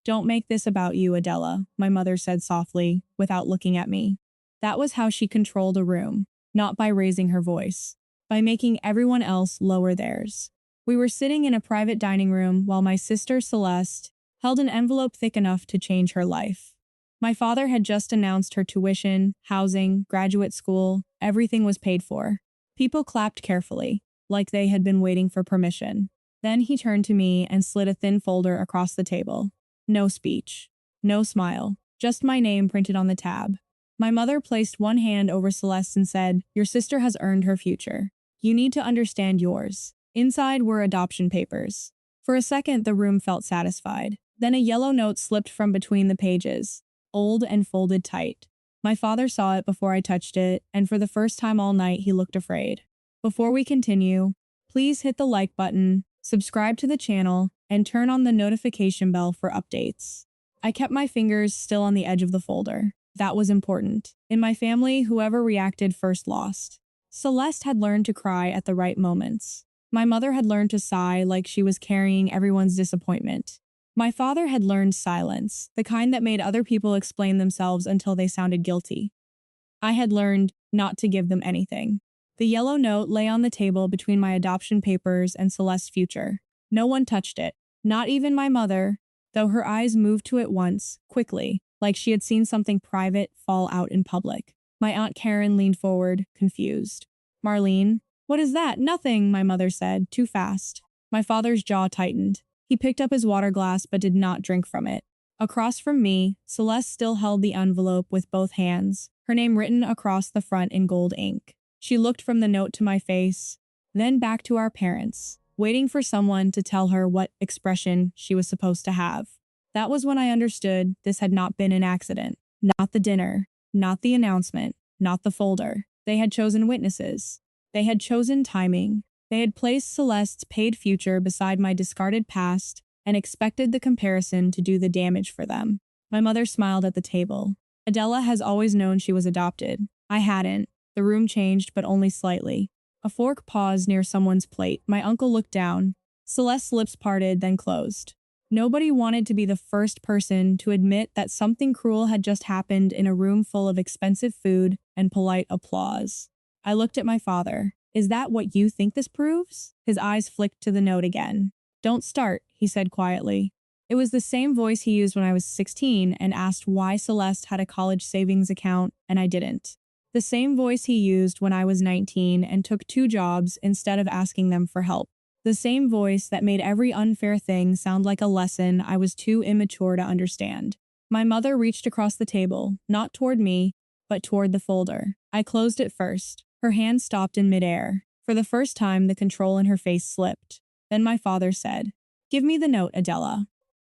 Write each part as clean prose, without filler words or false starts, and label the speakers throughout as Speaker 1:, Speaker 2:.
Speaker 1: "Don't make this about you, Adela," my mother said softly, without looking at me. That was how she controlled a room, not by raising her voice, by making everyone else lower theirs. We were sitting in a private dining room while my sister Celeste held an envelope thick enough to change her life. My father had just announced her tuition, housing, graduate school, everything was paid for. People clapped carefully, like they had been waiting for permission. Then he turned to me and slid a thin folder across the table. No speech. No smile. Just my name printed on the tab. My mother placed one hand over Celeste and said, "Your sister has earned her future. You need to understand yours." Inside were adoption papers. For a second, the room felt satisfied. Then a yellow note slipped from between the pages, old and folded tight. My father saw it before I touched it, and for the first time all night he looked afraid. Before we continue, please hit the like button, subscribe to the channel, and turn on the notification bell for updates. I kept my fingers still on the edge of the folder. That was important. In my family, whoever reacted first lost. Celeste had learned to cry at the right moments. My mother had learned to sigh like she was carrying everyone's disappointment. My father had learned silence, the kind that made other people explain themselves until they sounded guilty. I had learned not to give them anything. The yellow note lay on the table between my adoption papers and Celeste's future. No one touched it, not even my mother, though her eyes moved to it once, quickly, like she had seen something private fall out in public. My Aunt Karen leaned forward, confused. "Marlene, what is that?" "Nothing," my mother said, too fast. My father's jaw tightened. He picked up his water glass but did not drink from it. Across from me, Celeste still held the envelope with both hands, her name written across the front in gold ink. She looked from the note to my face, then back to our parents, waiting for someone to tell her what expression she was supposed to have. That was when I understood this had not been an accident. Not the dinner, not the announcement, not the folder. They had chosen witnesses. They had chosen timing. They had placed Celeste's paid future beside my discarded past and expected the comparison to do the damage for them. My mother smiled at the table. Adela has always known she was adopted. I hadn't. The room changed, but only slightly. A fork paused near someone's plate. My uncle looked down. Celeste's lips parted, then closed. Nobody wanted to be the first person to admit that something cruel had just happened in a room full of expensive food and polite applause. I looked at my father. "Is that what you think this proves?" His eyes flicked to the note again. "Don't start," he said quietly. It was the same voice he used when I was 16 and asked why Celeste had a college savings account and I didn't. The same voice he used when I was 19 and took 2 jobs instead of asking them for help. The same voice that made every unfair thing sound like a lesson I was too immature to understand. My mother reached across the table, not toward me, but toward the folder. I closed it first. Her hand stopped in midair. For the first time, the control in her face slipped. Then my father said, "Give me the note, Adela."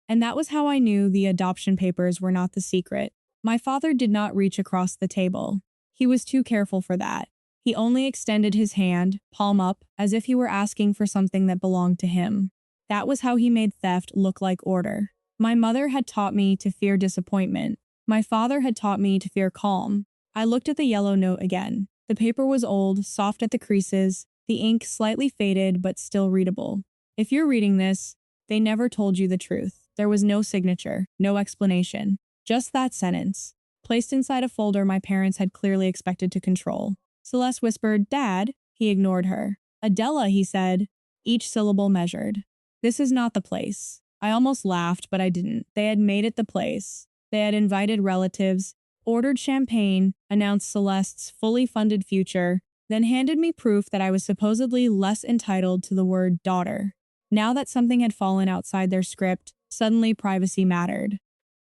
Speaker 1: And that was how I knew the adoption papers were not the secret. My father did not reach across the table. He was too careful for that. He only extended his hand, palm up, as if he were asking for something that belonged to him. That was how he made theft look like order. My mother had taught me to fear disappointment. My father had taught me to fear calm. I looked at the yellow note again. The paper was old, soft at the creases, the ink slightly faded but still readable. If you're reading this, they never told you the truth. There was no signature, no explanation. Just that sentence, placed inside a folder my parents had clearly expected to control. Celeste whispered, "Dad." He ignored her. "Adela," he said, each syllable measured. "This is not the place." I almost laughed, but I didn't. They had made it the place. They had invited relatives, ordered champagne, announced Celeste's fully funded future, then handed me proof that I was supposedly less entitled to the word daughter. Now that something had fallen outside their script, suddenly privacy mattered.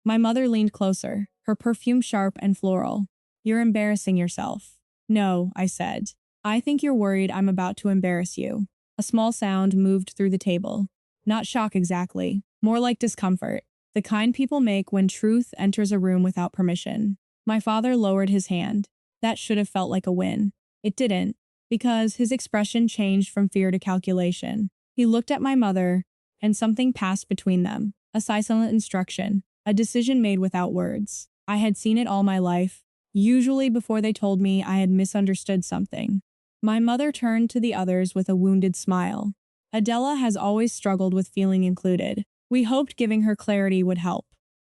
Speaker 1: My mother leaned closer, her perfume sharp and floral. "You're embarrassing yourself." "No," I said. "I think you're worried I'm about to embarrass you." A small sound moved through the table. Not shock exactly, more like discomfort, the kind people make when truth enters a room without permission. My father lowered his hand. That should have felt like a win. It didn't, because his expression changed from fear to calculation. He looked at my mother, and something passed between them. A silent instruction, a decision made without words. I had seen it all my life, usually before they told me I had misunderstood something. My mother turned to the others with a wounded smile. "Adela has always struggled with feeling included. We hoped giving her clarity would help."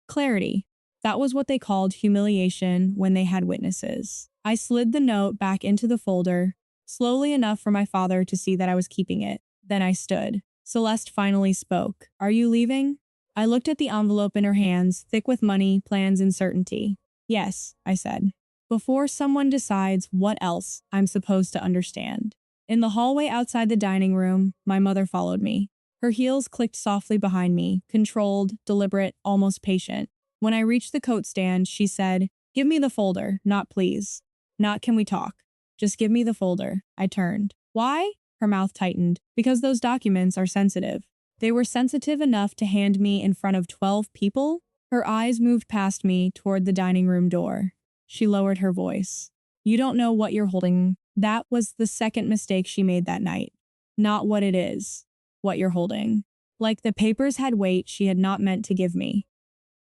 Speaker 1: Clarity. That was what they called humiliation when they had witnesses. I slid the note back into the folder, slowly enough for my father to see that I was keeping it. Then I stood. Celeste finally spoke. Are you leaving? I looked at the envelope in her hands, thick with money, plans, and certainty. Yes, I said. Before someone decides what else I'm supposed to understand. In the hallway outside the dining room, my mother followed me. Her heels clicked softly behind me, controlled, deliberate, almost patient. When I reached the coat stand, she said, "Give me the folder, not please. Not can we talk. Just give me the folder." I turned. Why? Her mouth tightened. Because those documents are sensitive. They were sensitive enough to hand me in front of 12 people? Her eyes moved past me toward the dining room door. She lowered her voice. You don't know what you're holding. That was the second mistake she made that night. Not what it is. What you're holding. Like the papers had weight she had not meant to give me.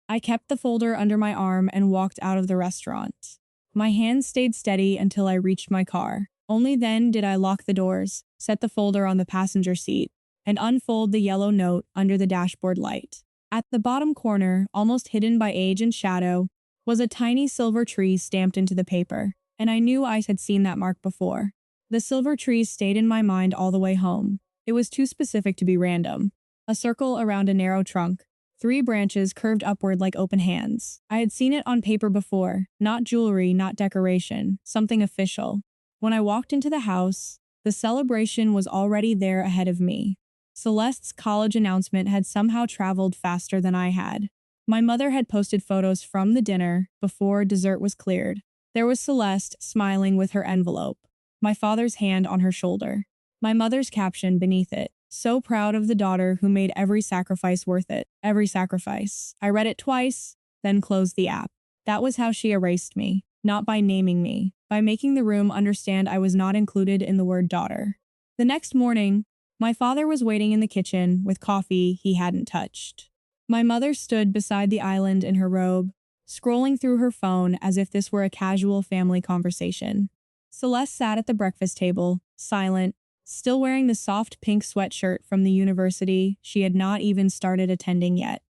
Speaker 1: I kept the folder under my arm and walked out of the restaurant. My hands stayed steady until I reached my car. Only then did I lock the doors, set the folder on the passenger seat, and unfold the yellow note under the dashboard light. At the bottom corner, almost hidden by age and shadow, was a tiny silver tree stamped into the paper, and I knew I had seen that mark before. The silver tree stayed in my mind all the way home. It was too specific to be random. A circle around a narrow trunk. 3 branches curved upward like open hands. I had seen it on paper before, not jewelry, not decoration, something official. When I walked into the house, the celebration was already there ahead of me. Celeste's college announcement had somehow traveled faster than I had. My mother had posted photos from the dinner before dessert was cleared. There was Celeste smiling with her envelope, my father's hand on her shoulder, my mother's caption beneath it. So proud of the daughter who made every sacrifice worth it. Every sacrifice. I read it twice, then closed the app. That was how she erased me. Not by naming me, by making the room understand I was not included in the word daughter. The next morning, my father was waiting in the kitchen with coffee he hadn't touched. My mother stood beside the island in her robe, scrolling through her phone as if this were a casual family conversation. Celeste sat at the breakfast table, silent, still wearing the soft pink sweatshirt from the university she had not even started attending yet.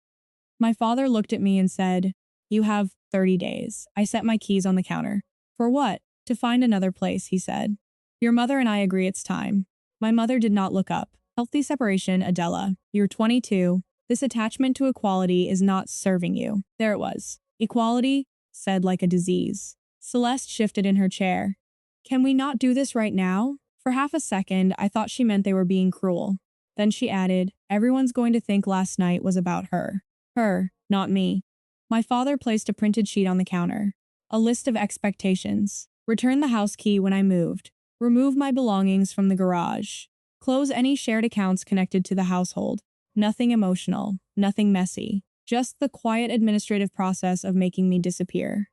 Speaker 1: My father looked at me and said, "You have 30 days. I set my keys on the counter. For what? To find another place," he said. "Your mother and I agree it's time." My mother did not look up. Healthy separation, Adela. You're 22. This attachment to equality is not serving you. There it was. Equality, said like a disease. Celeste shifted in her chair. Can we not do this right now? For half a second, I thought she meant they were being cruel. Then she added, everyone's going to think last night was about her. Her, not me. My father placed a printed sheet on the counter. A list of expectations. Return the house key when I moved. Remove my belongings from the garage. Close any shared accounts connected to the household. Nothing emotional. Nothing messy. Just the quiet administrative process of making me disappear.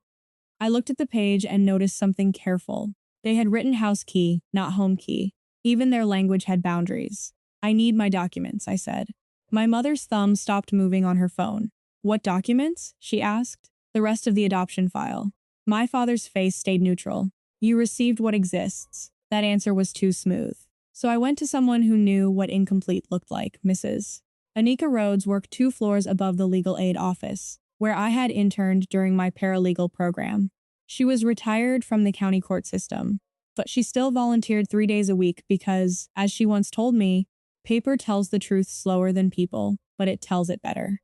Speaker 1: I looked at the page and noticed something careful. They had written house key, not home key. Even their language had boundaries. I need my documents, I said. My mother's thumb stopped moving on her phone. What documents? She asked. The rest of the adoption file. My father's face stayed neutral. You received what exists. That answer was too smooth. So I went to someone who knew what incomplete looked like, Mrs. Anika Rhodes worked 2 floors above the legal aid office, where I had interned during my paralegal program. She was retired from the county court system, but she still volunteered 3 days a week because, as she once told me, paper tells the truth slower than people, but it tells it better.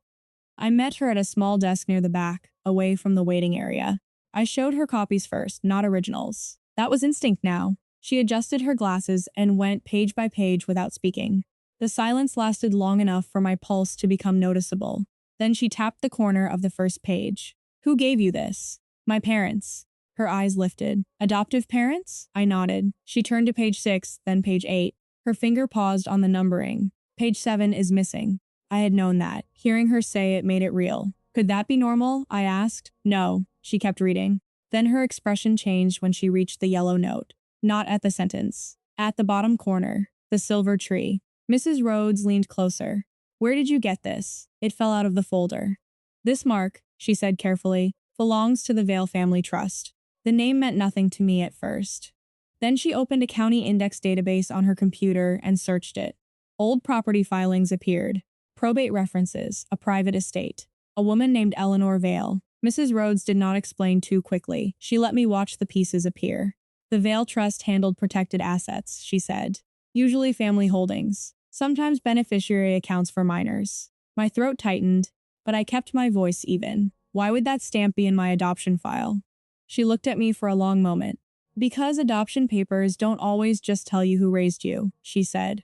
Speaker 1: I met her at a small desk near the back, away from the waiting area. I showed her copies first, not originals. That was instinct now. She adjusted her glasses and went page by page without speaking. The silence lasted long enough for my pulse to become noticeable. Then she tapped the corner of the first page. Who gave you this? My parents. Her eyes lifted. Adoptive parents? I nodded. She turned to page 6, then page 8. Her finger paused on the numbering. Page 7 is missing. I had known that. Hearing her say it made it real. Could that be normal? I asked. No. She kept reading. Then her expression changed when she reached the yellow note. Not at the sentence. At the bottom corner. The silver tree. Mrs. Rhodes leaned closer. Where did you get this? It fell out of the folder. This mark, she said carefully, belongs to the Vale Family Trust. The name meant nothing to me at first. Then she opened a county index database on her computer and searched it. Old property filings appeared. Probate references, a private estate. A woman named Eleanor Vale. Mrs. Rhodes did not explain too quickly. She let me watch the pieces appear. The Vale Trust handled protected assets, she said. Usually family holdings. Sometimes beneficiary accounts for minors. My throat tightened, but I kept my voice even. Why would that stamp be in my adoption file? She looked at me for a long moment. Because adoption papers don't always just tell you who raised you, she said.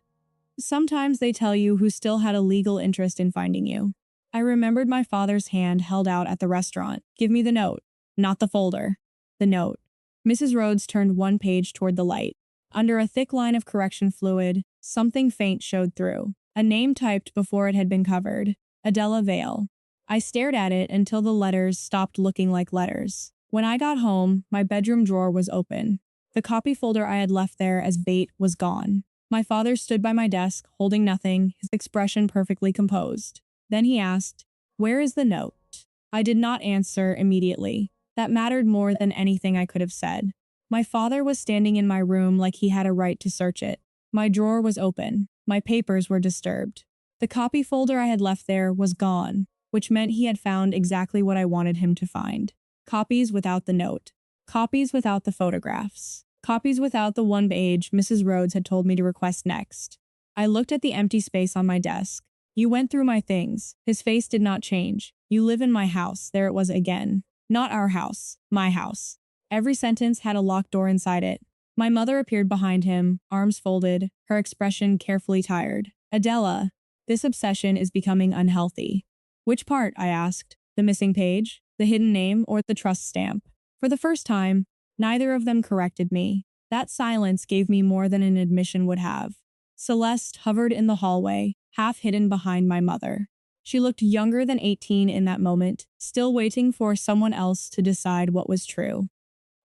Speaker 1: Sometimes they tell you who still had a legal interest in finding you. I remembered my father's hand held out at the restaurant. Give me the note. Not the folder. The note. Mrs. Rhodes turned one page toward the light. Under a thick line of correction fluid, something faint showed through. A name typed before it had been covered. Adela Vale. I stared at it until the letters stopped looking like letters. When I got home, my bedroom drawer was open. The copy folder I had left there as bait was gone. My father stood by my desk, holding nothing, his expression perfectly composed. Then he asked, "Where is the note?" I did not answer immediately. That mattered more than anything I could have said. My father was standing in my room like he had a right to search it. My drawer was open. My papers were disturbed. The copy folder I had left there was gone, which meant he had found exactly what I wanted him to find. Copies without the note. Copies without the photographs. Copies without the one page Mrs. Rhodes had told me to request next. I looked at the empty space on my desk. "You went through my things." His face did not change. "You live in my house." There it was again. Not our house. My house. Every sentence had a locked door inside it. My mother appeared behind him, arms folded, her expression carefully tired. "Adela, this obsession is becoming unhealthy." "Which part?" I asked. "The missing page? The hidden name? Or the trust stamp?" For the first time, neither of them corrected me. That silence gave me more than an admission would have. Celeste hovered in the hallway, half hidden behind my mother. She looked younger than 18 in that moment, still waiting for someone else to decide what was true.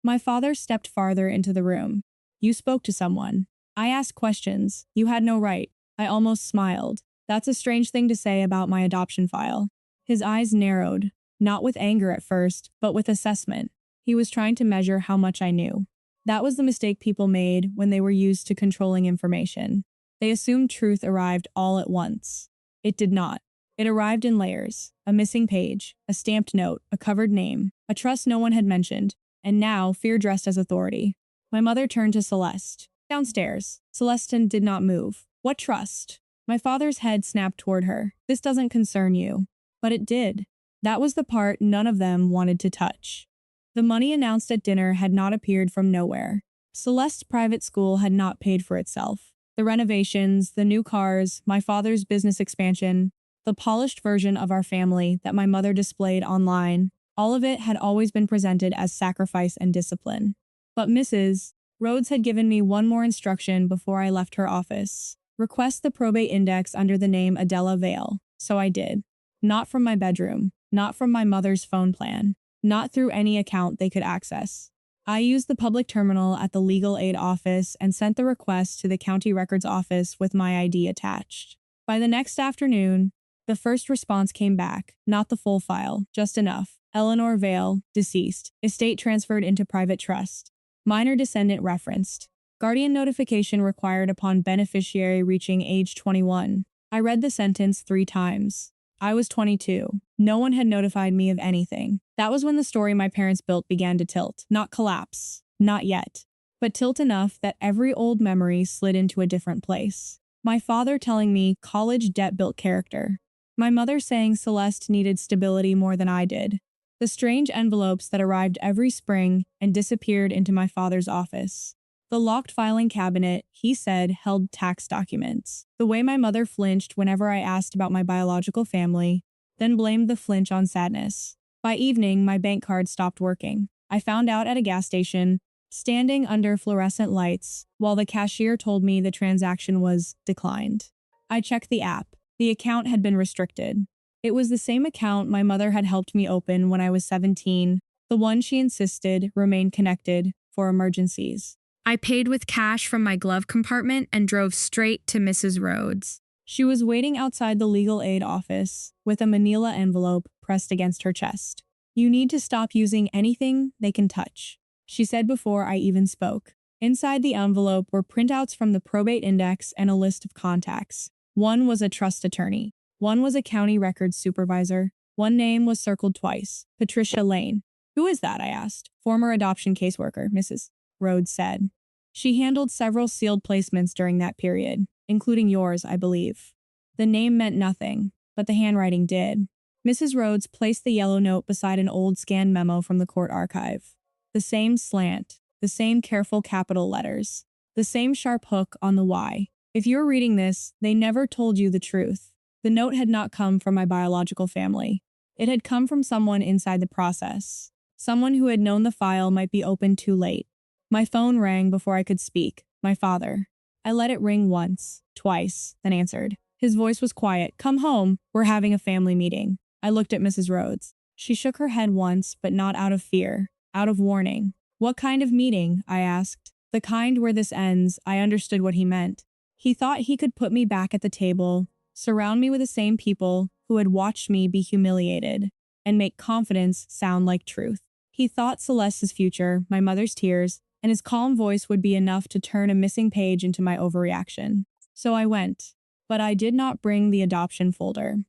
Speaker 1: My father stepped farther into the room. "You spoke to someone." "I asked questions. You had no right." I almost smiled. That's a strange thing to say about my adoption file. His eyes narrowed, not with anger at first, but with assessment. He was trying to measure how much I knew. That was the mistake people made when they were used to controlling information. They assumed truth arrived all at once. It did not. It arrived in layers. A missing page, a stamped note, a covered name, a trust no one had mentioned, and now fear dressed as authority. My mother turned to Celeste. "Downstairs." Celeste did not move. "What trust?" My father's head snapped toward her. "This doesn't concern you." But it did. That was the part none of them wanted to touch. The money announced at dinner had not appeared from nowhere. Celeste's private school had not paid for itself. The renovations, the new cars, my father's business expansion, the polished version of our family that my mother displayed online, all of it had always been presented as sacrifice and discipline. But Mrs. Rhodes had given me one more instruction before I left her office. Request the probate index under the name Adela Vale. So I did. Not from my bedroom, not from my mother's phone plan, not through any account they could access. I used the public terminal at the legal aid office and sent the request to the county records office with my ID attached. By the next afternoon, the first response came back, not the full file, just enough. Eleanor Vale, deceased. Estate transferred into private trust. Minor descendant referenced. Guardian notification required upon beneficiary reaching age 21. I read the sentence 3 times. I was 22. No one had notified me of anything. That was when the story my parents built began to tilt. Not collapse. Not yet. But tilt enough that every old memory slid into a different place. My father telling me college debt built character. My mother saying Celeste needed stability more than I did. The strange envelopes that arrived every spring and disappeared into my father's office. The locked filing cabinet, he said, held tax documents. The way my mother flinched whenever I asked about my biological family, then blamed the flinch on sadness. By evening, my bank card stopped working. I found out at a gas station, standing under fluorescent lights, while the cashier told me the transaction was declined. I checked the app. The account had been restricted. It was the same account my mother had helped me open when I was 17, the one she insisted remained connected for emergencies. I paid with cash from my glove compartment and drove straight to Mrs. Rhodes. She was waiting outside the legal aid office with a manila envelope pressed against her chest. "You need to stop using anything they can touch," she said before I even spoke. Inside the envelope were printouts from the probate index and a list of contacts. One was a trust attorney. One was a county records supervisor. One name was circled twice. Patricia Lane. Who is that? I asked. Former adoption caseworker, Mrs. Rhodes said. She handled several sealed placements during that period, including yours, I believe. The name meant nothing, but the handwriting did. Mrs. Rhodes placed the yellow note beside an old scanned memo from the court archive. The same slant, the same careful capital letters, the same sharp hook on the Y. If you're reading this, they never told you the truth. The note had not come from my biological family. It had come from someone inside the process. Someone who had known the file might be opened too late. My phone rang before I could speak. My father. I let it ring once, twice, then answered. His voice was quiet. Come home. We're having a family meeting. I looked at Mrs. Rhodes. She shook her head once, but not out of fear, out of warning. What kind of meeting? I asked. The kind where this ends. I understood what he meant. He thought he could put me back at the table, surround me with the same people who had watched me be humiliated, and make confidence sound like truth. He thought Celeste's future, my mother's tears, and his calm voice would be enough to turn a missing page into my overreaction. So I went. But I did not bring the adoption folder.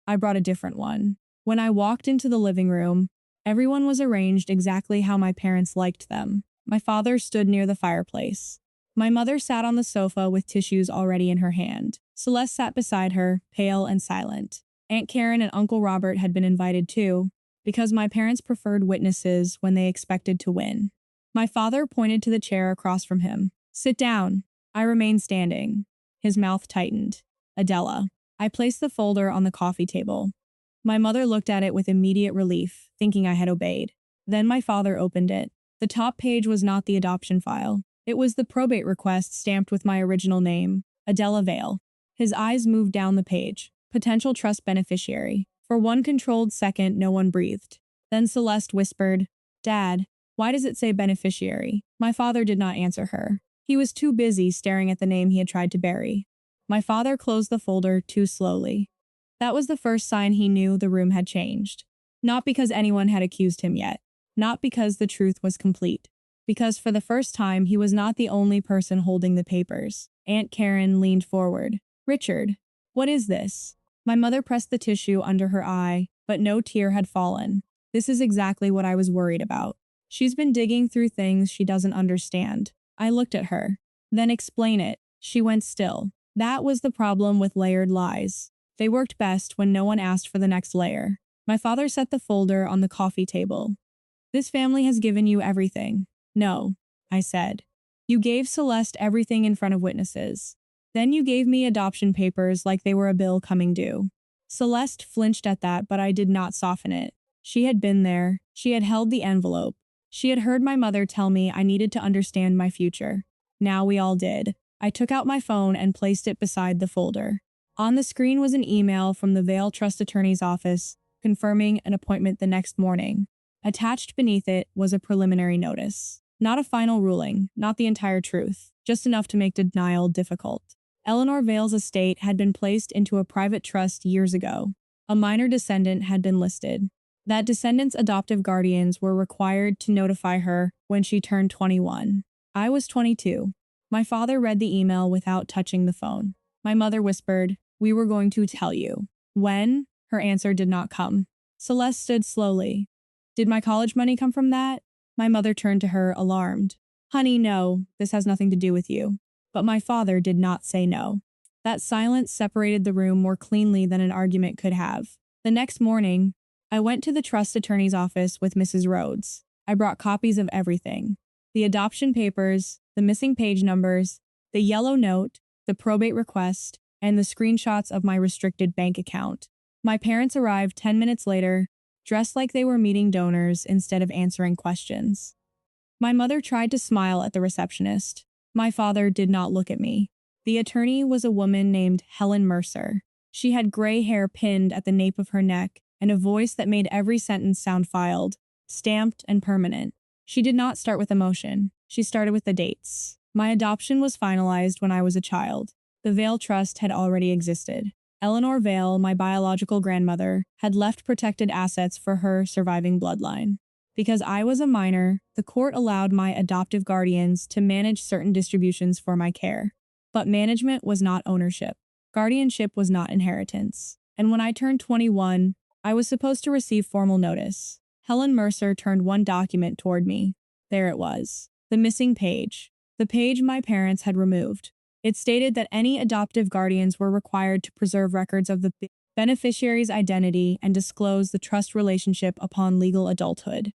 Speaker 1: I brought a different one. When I walked into the living room, everyone was arranged exactly how my parents liked them. My father stood near the fireplace. My mother sat on the sofa with tissues already in her hand. Celeste sat beside her, pale and silent. Aunt Karen and Uncle Robert had been invited too, because my parents preferred witnesses when they expected to win. My father pointed to the chair across from him. Sit down. I remained standing. His mouth tightened. Adela. I placed the folder on the coffee table. My mother looked at it with immediate relief, thinking I had obeyed. Then my father opened it. The top page was not the adoption file. It was the probate request stamped with my original name, Adela Vale. His eyes moved down the page. Potential trust beneficiary. For one controlled second, no one breathed. Then Celeste whispered, Dad, why does it say beneficiary? My father did not answer her. He was too busy staring at the name he had tried to bury. My father closed the folder too slowly. That was the first sign he knew the room had changed. Not because anyone had accused him yet. Not because the truth was complete. Because for the first time, he was not the only person holding the papers. Aunt Karen leaned forward. Richard, what is this? My mother pressed the tissue under her eye, but no tear had fallen. This is exactly what I was worried about. She's been digging through things she doesn't understand. I looked at her. Then explain it. She went still. That was the problem with layered lies. They worked best when no one asked for the next layer. My father set the folder on the coffee table. This family has given you everything. No, I said. You gave Celeste everything in front of witnesses. Then you gave me adoption papers like they were a bill coming due. Celeste flinched at that, but I did not soften it. She had been there. She had held the envelope. She had heard my mother tell me I needed to understand my future. Now we all did. I took out my phone and placed it beside the folder. On the screen was an email from the Vale Trust Attorney's office confirming an appointment the next morning. Attached beneath it was a preliminary notice. Not a final ruling, not the entire truth, just enough to make denial difficult. Eleanor Vale's estate had been placed into a private trust years ago. A minor descendant had been listed. That descendant's adoptive guardians were required to notify her when she turned 21. I was 22. My father read the email without touching the phone. My mother whispered, "We were going to tell you." When? Her answer did not come. Celeste stood slowly. Did my college money come from that? My mother turned to her, alarmed. Honey, no, this has nothing to do with you. But my father did not say no. That silence separated the room more cleanly than an argument could have. The next morning, I went to the trust attorney's office with Mrs. Rhodes. I brought copies of everything. The adoption papers, the missing page numbers, the yellow note, the probate request, and the screenshots of my restricted bank account. My parents arrived 10 minutes later, dressed like they were meeting donors instead of answering questions. My mother tried to smile at the receptionist. My father did not look at me. The attorney was a woman named Helen Mercer. She had gray hair pinned at the nape of her neck and a voice that made every sentence sound filed, stamped, and permanent. She did not start with emotion. She started with the dates. My adoption was finalized when I was a child. The Vale Trust had already existed. Eleanor Vale, my biological grandmother, had left protected assets for her surviving bloodline. Because I was a minor, the court allowed my adoptive guardians to manage certain distributions for my care. But management was not ownership. Guardianship was not inheritance. And when I turned 21, I was supposed to receive formal notice. Helen Mercer turned one document toward me. There it was. The missing page. The page my parents had removed. It stated that any adoptive guardians were required to preserve records of the beneficiary's identity and disclose the trust relationship upon legal adulthood.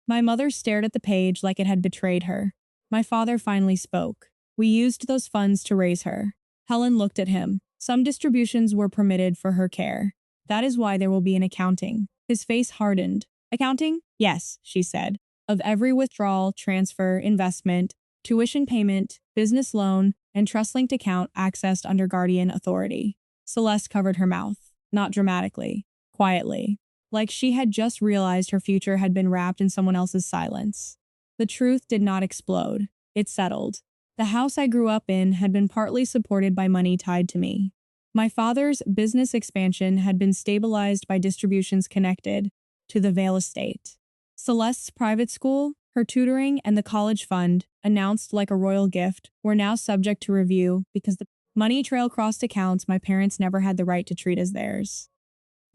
Speaker 1: My mother stared at the page like it had betrayed her. My father finally spoke. We used those funds to raise her. Helen looked at him. Some distributions were permitted for her care. That is why there will be an accounting. His face hardened. Accounting? Yes, she said. Of every withdrawal, transfer, investment, tuition payment, business loan, and trust-linked account accessed under guardian authority. Celeste covered her mouth. Not dramatically. Quietly. Like she had just realized her future had been wrapped in someone else's silence. The truth did not explode. It settled. The house I grew up in had been partly supported by money tied to me. My father's business expansion had been stabilized by distributions connected to the Vale estate. Celeste's private school, her tutoring, and the college fund, announced like a royal gift, were now subject to review because the money trail crossed accounts my parents never had the right to treat as theirs.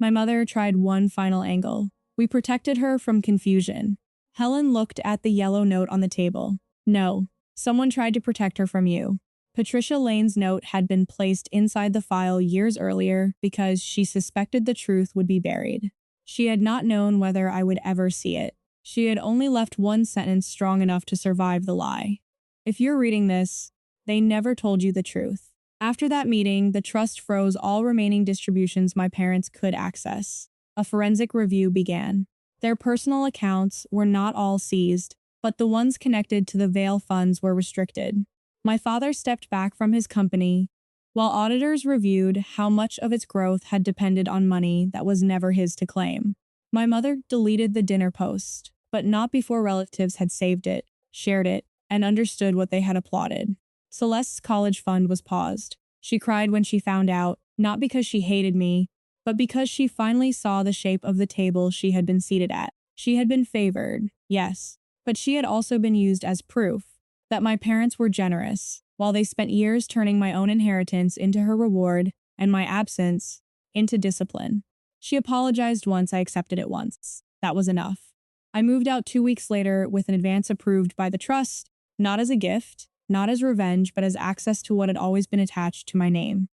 Speaker 1: My mother tried one final angle. We protected her from confusion. Helen looked at the yellow note on the table. No, someone tried to protect her from you. Patricia Lane's note had been placed inside the file years earlier because she suspected the truth would be buried. She had not known whether I would ever see it. She had only left one sentence strong enough to survive the lie. If you're reading this, they never told you the truth. After that meeting, the trust froze all remaining distributions my parents could access. A forensic review began. Their personal accounts were not all seized, but the ones connected to the Vale funds were restricted. My father stepped back from his company, while auditors reviewed how much of its growth had depended on money that was never his to claim. My mother deleted the dinner post, but not before relatives had saved it, shared it, and understood what they had applauded. Celeste's college fund was paused. She cried when she found out, not because she hated me, but because she finally saw the shape of the table she had been seated at. She had been favored, yes, but she had also been used as proof that my parents were generous, while they spent years turning my own inheritance into her reward and my absence into discipline. She apologized once I accepted it once. That was enough. I moved out 2 weeks later with an advance approved by the trust, not as a gift, not as revenge, but as access to what had always been attached to my name.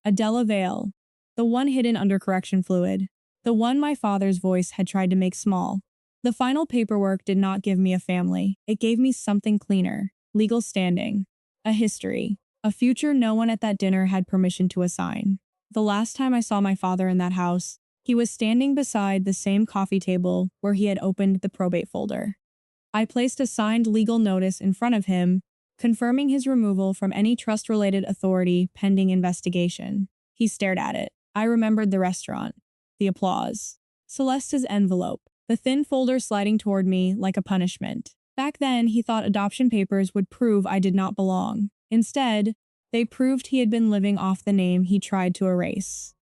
Speaker 1: Adela Vale. The one hidden under correction fluid. The one my father's voice had tried to make small. The final paperwork did not give me a family. It gave me something cleaner. Legal standing. A history. A future no one at that dinner had permission to assign. The last time I saw my father in that house, he was standing beside the same coffee table where he had opened the probate folder. I placed a signed legal notice in front of him, confirming his removal from any trust-related authority pending investigation. He stared at it. I remembered the restaurant. The applause. Celeste's envelope. The thin folder sliding toward me like a punishment. Back then, he thought adoption papers would prove I did not belong. Instead, they proved he had been living off the name he tried to erase.